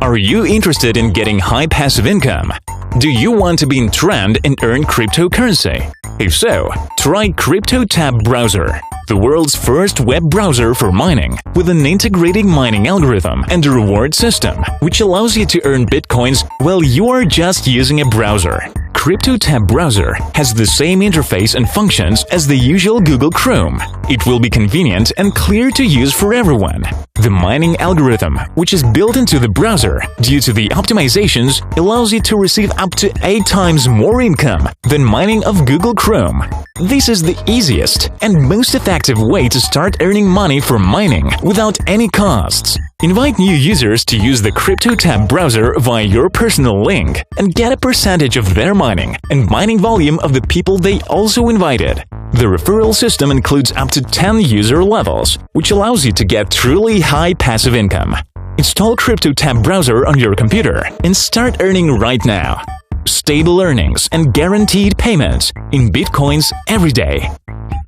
Are you interested in getting high passive income? Do you want to be in trend and earn cryptocurrency? If so, try CryptoTab browser, the world's first web browser for mining, with an integrated mining algorithm and a reward system, which allows you to earn bitcoins while you are just using a browser. CryptoTab browser has the same interface and functions as the usual Google Chrome. It will be convenient and clear to use for everyone. The mining algorithm, which is built into the browser due to the optimizations, allows you to receive up to 8 times more income than mining of Google Chrome. This is the easiest and most effective way to start earning money from mining without any costs. Invite new users to use the CryptoTab browser via your personal link and get a percentage of their mining and mining volume of the people they also invited. The referral system includes up to 10 user levels, which allows you to get truly high passive income. Install CryptoTab browser on your computer and start earning right now. Stable earnings and guaranteed payments in bitcoins every day.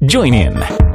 Join in!